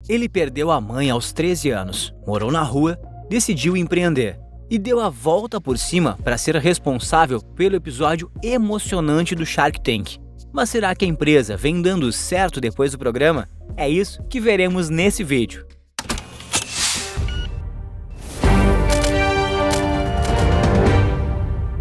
Ele perdeu a mãe aos 13 anos, morou na rua, decidiu empreender e deu a volta por cima para ser responsável pelo episódio emocionante do Shark Tank. Mas será que a empresa vem dando certo depois do programa? É isso que veremos nesse vídeo.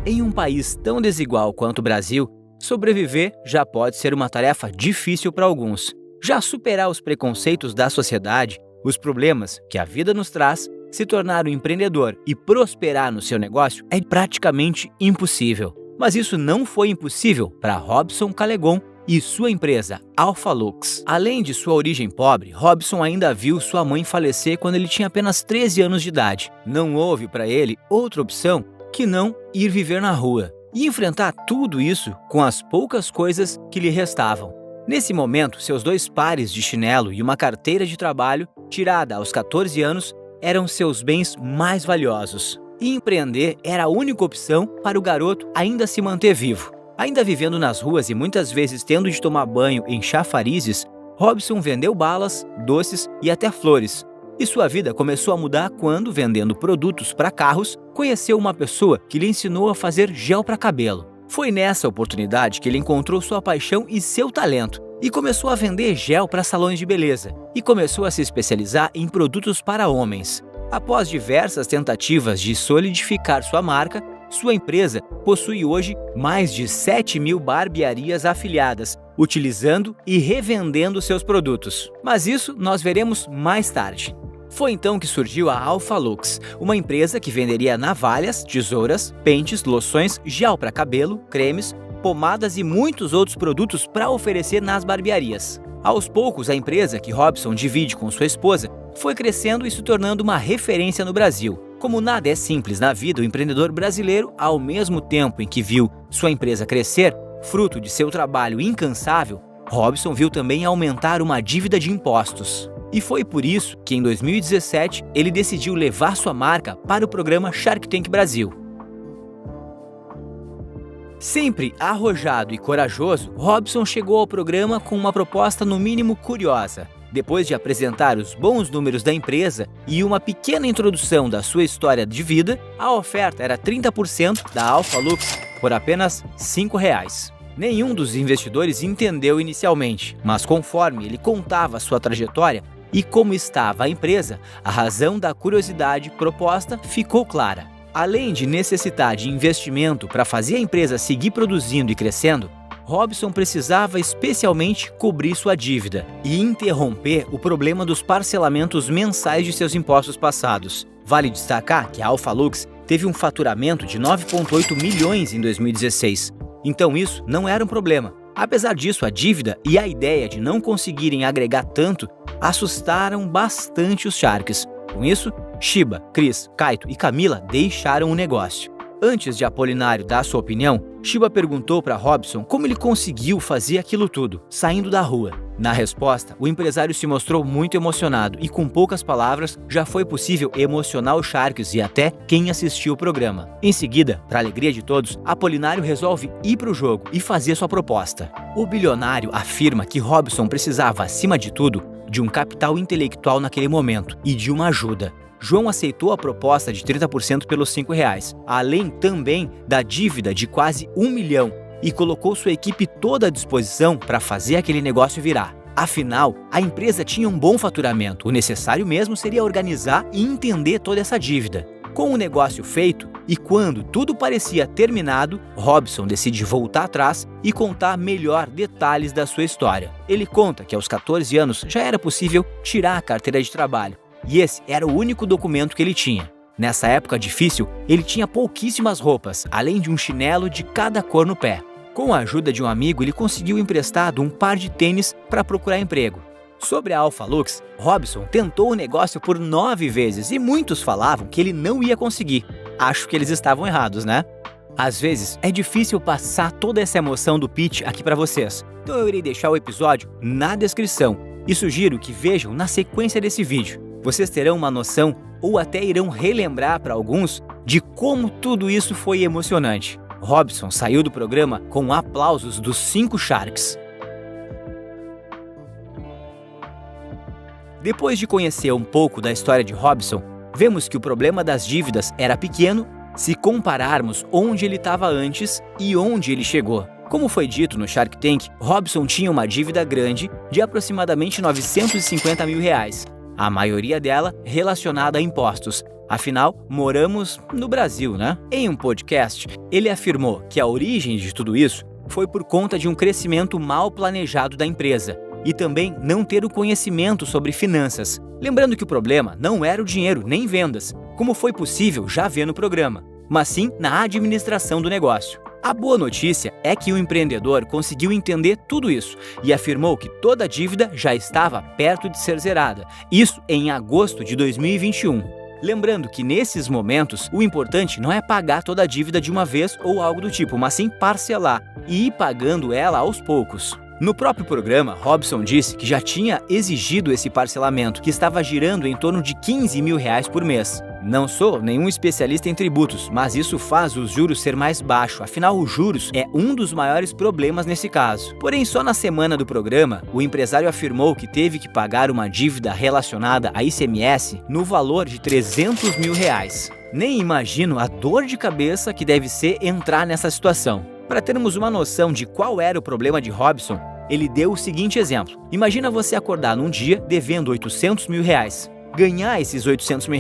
Em um país tão desigual quanto o Brasil, sobreviver já pode ser uma tarefa difícil para alguns. Já superar os preconceitos da sociedade, os problemas que a vida nos traz, se tornar um empreendedor e prosperar no seu negócio é praticamente impossível. Mas isso não foi impossível para Robson Calegon e sua empresa Alpha Lux. Além de sua origem pobre, Robson ainda viu sua mãe falecer quando ele tinha apenas 13 anos de idade. Não houve para ele outra opção que não ir viver na rua e enfrentar tudo isso com as poucas coisas que lhe restavam. Nesse momento, seus 2 pares de chinelo e uma carteira de trabalho, tirada aos 14 anos, eram seus bens mais valiosos. E empreender era a única opção para o garoto ainda se manter vivo. Ainda vivendo nas ruas e muitas vezes tendo de tomar banho em chafarizes, Robson vendeu balas, doces e até flores. E sua vida começou a mudar quando, vendendo produtos para carros, conheceu uma pessoa que lhe ensinou a fazer gel para cabelo. Foi nessa oportunidade que ele encontrou sua paixão e seu talento, e começou a vender gel para salões de beleza, e começou a se especializar em produtos para homens. Após diversas tentativas de solidificar sua marca, sua empresa possui hoje mais de 7.000 barbearias afiliadas, utilizando e revendendo seus produtos. Mas isso nós veremos mais tarde. Foi então que surgiu a Alpha Lux, uma empresa que venderia navalhas, tesouras, pentes, loções, gel para cabelo, cremes, pomadas e muitos outros produtos para oferecer nas barbearias. Aos poucos, a empresa, que Robson divide com sua esposa, foi crescendo e se tornando uma referência no Brasil. Como nada é simples na vida, o empreendedor brasileiro, ao mesmo tempo em que viu sua empresa crescer, fruto de seu trabalho incansável, Robson viu também aumentar uma dívida de impostos. E foi por isso que, em 2017, ele decidiu levar sua marca para o programa Shark Tank Brasil. Sempre arrojado e corajoso, Robson chegou ao programa com uma proposta no mínimo curiosa. Depois de apresentar os bons números da empresa e uma pequena introdução da sua história de vida, a oferta era 30% da Alpha Lux por apenas R$ 5. Nenhum dos investidores entendeu inicialmente, mas conforme ele contava sua trajetória e como estava a empresa, a razão da curiosidade proposta ficou clara. Além de necessitar de investimento para fazer a empresa seguir produzindo e crescendo, Robson precisava especialmente cobrir sua dívida e interromper o problema dos parcelamentos mensais de seus impostos passados. Vale destacar que a Alpha Lux teve um faturamento de 9,8 milhões em 2016, então isso não era um problema. Apesar disso, a dívida e a ideia de não conseguirem agregar tanto assustaram bastante os Sharks. Com isso, Shiba, Cris, Kaito e Camila deixaram o negócio. Antes de Apolinário dar sua opinião, Shiba perguntou para Robson como ele conseguiu fazer aquilo tudo, saindo da rua. Na resposta, o empresário se mostrou muito emocionado e, com poucas palavras, já foi possível emocionar os Sharks e até quem assistiu o programa. Em seguida, para a alegria de todos, Apolinário resolve ir para o jogo e fazer sua proposta. O bilionário afirma que Robson precisava, acima de tudo, de um capital intelectual naquele momento e de uma ajuda. João aceitou a proposta de 30% pelos R$ 5, além também da dívida de quase 1 milhão, e colocou sua equipe toda à disposição para fazer aquele negócio virar. Afinal, a empresa tinha um bom faturamento, o necessário mesmo seria organizar e entender toda essa dívida. Com o negócio feito e quando tudo parecia terminado, Robson decide voltar atrás e contar melhor detalhes da sua história. Ele conta que aos 14 anos já era possível tirar a carteira de trabalho, e esse era o único documento que ele tinha. Nessa época difícil, ele tinha pouquíssimas roupas, além de um chinelo de cada cor no pé. Com a ajuda de um amigo, ele conseguiu emprestado um par de tênis para procurar emprego. Sobre a Alpha Lux, Robson tentou o negócio por 9 vezes e muitos falavam que ele não ia conseguir. Acho que eles estavam errados, né? Às vezes, é difícil passar toda essa emoção do pitch aqui para vocês, então eu irei deixar o episódio na descrição e sugiro que vejam na sequência desse vídeo. Vocês terão uma noção ou até irão relembrar para alguns de como tudo isso foi emocionante. Robson saiu do programa com aplausos dos 5 Sharks. Depois de conhecer um pouco da história de Robson, vemos que o problema das dívidas era pequeno se compararmos onde ele estava antes e onde ele chegou. Como foi dito no Shark Tank, Robson tinha uma dívida grande de aproximadamente R$950 mil, a maioria dela relacionada a impostos. Afinal, moramos no Brasil, né? Em um podcast, ele afirmou que a origem de tudo isso foi por conta de um crescimento mal planejado da empresa e também não ter o conhecimento sobre finanças. Lembrando que o problema não era o dinheiro nem vendas, como foi possível já ver no programa, mas sim na administração do negócio. A boa notícia é que o empreendedor conseguiu entender tudo isso e afirmou que toda a dívida já estava perto de ser zerada, isso em agosto de 2021. Lembrando que nesses momentos, o importante não é pagar toda a dívida de uma vez ou algo do tipo, mas sim parcelar e ir pagando ela aos poucos. No próprio programa, Robson disse que já tinha exigido esse parcelamento, que estava girando em torno de R$15 mil por mês. Não sou nenhum especialista em tributos, mas isso faz os juros ser mais baixos, afinal os juros é um dos maiores problemas nesse caso. Porém, só na semana do programa, o empresário afirmou que teve que pagar uma dívida relacionada a ICMS no valor de R$300 mil. Nem imagino a dor de cabeça que deve ser entrar nessa situação. Para termos uma noção de qual era o problema de Robson, ele deu o seguinte exemplo. Imagina você acordar num dia devendo R$800 mil, ganhar esses R$800 mil,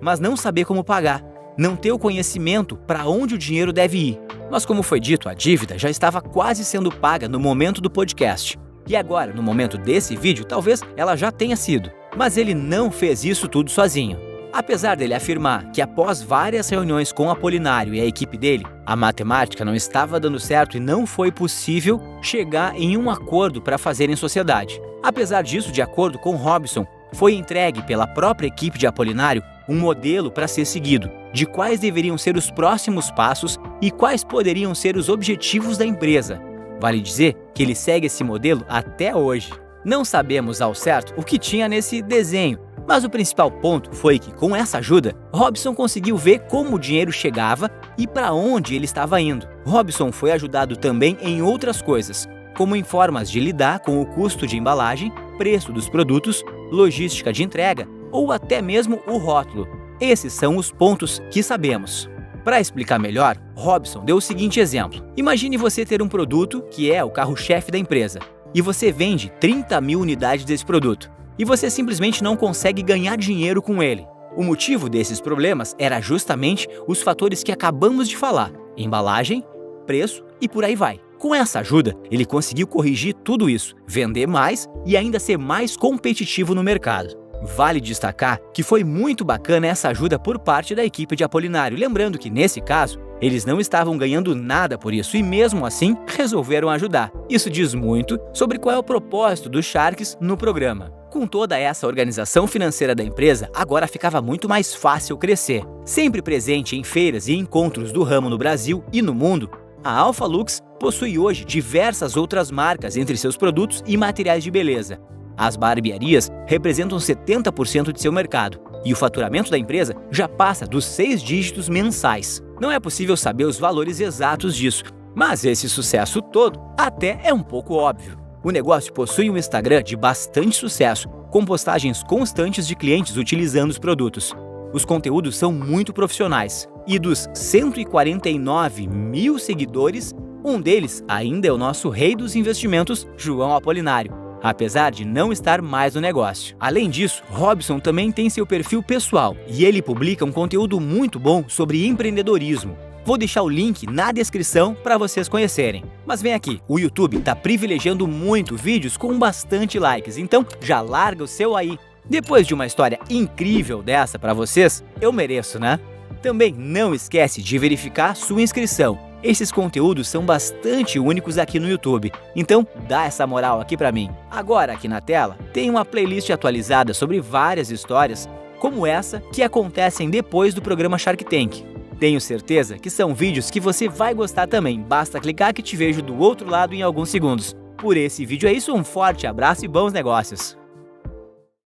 mas não saber como pagar, não ter o conhecimento para onde o dinheiro deve ir. Mas como foi dito, a dívida já estava quase sendo paga no momento do podcast. E agora, no momento desse vídeo, talvez ela já tenha sido. Mas ele não fez isso tudo sozinho. Apesar dele afirmar que após várias reuniões com Apolinário e a equipe dele, a matemática não estava dando certo e não foi possível chegar em um acordo para fazer em sociedade. Apesar disso, de acordo com Robson, foi entregue pela própria equipe de Apolinário um modelo para ser seguido, de quais deveriam ser os próximos passos e quais poderiam ser os objetivos da empresa. Vale dizer que ele segue esse modelo até hoje. Não sabemos ao certo o que tinha nesse desenho, mas o principal ponto foi que, com essa ajuda, Robson conseguiu ver como o dinheiro chegava e para onde ele estava indo. Robson foi ajudado também em outras coisas, como em formas de lidar com o custo de embalagem, preço dos produtos, logística de entrega ou até mesmo o rótulo. Esses são os pontos que sabemos. Para explicar melhor, Robson deu o seguinte exemplo. Imagine você ter um produto que é o carro-chefe da empresa e você vende 30 mil unidades desse produto. E você simplesmente não consegue ganhar dinheiro com ele. O motivo desses problemas era justamente os fatores que acabamos de falar: embalagem, preço e por aí vai. Com essa ajuda, ele conseguiu corrigir tudo isso, vender mais e ainda ser mais competitivo no mercado. Vale destacar que foi muito bacana essa ajuda por parte da equipe de Apolinário, lembrando que nesse caso, eles não estavam ganhando nada por isso e mesmo assim resolveram ajudar. Isso diz muito sobre qual é o propósito dos Sharks no programa. Com toda essa organização financeira da empresa, agora ficava muito mais fácil crescer. Sempre presente em feiras e encontros do ramo no Brasil e no mundo, a Alpha Lux possui hoje diversas outras marcas entre seus produtos e materiais de beleza. As barbearias representam 70% de seu mercado e o faturamento da empresa já passa dos 6 dígitos mensais. Não é possível saber os valores exatos disso, mas esse sucesso todo até é um pouco óbvio. O negócio possui um Instagram de bastante sucesso, com postagens constantes de clientes utilizando os produtos. Os conteúdos são muito profissionais e dos 149 mil seguidores, um deles ainda é o nosso rei dos investimentos, João Apolinário, apesar de não estar mais no negócio. Além disso, Robson também tem seu perfil pessoal e ele publica um conteúdo muito bom sobre empreendedorismo. Vou deixar o link na descrição para vocês conhecerem. Mas vem aqui, o YouTube está privilegiando muito vídeos com bastante likes, então já larga o seu aí. Depois de uma história incrível dessa para vocês, eu mereço, né? Também não esquece de verificar sua inscrição. Esses conteúdos são bastante únicos aqui no YouTube, então dá essa moral aqui para mim. Agora aqui na tela tem uma playlist atualizada sobre várias histórias como essa que acontecem depois do programa Shark Tank. Tenho certeza que são vídeos que você vai gostar também, basta clicar que te vejo do outro lado em alguns segundos. Por esse vídeo é isso, um forte abraço e bons negócios!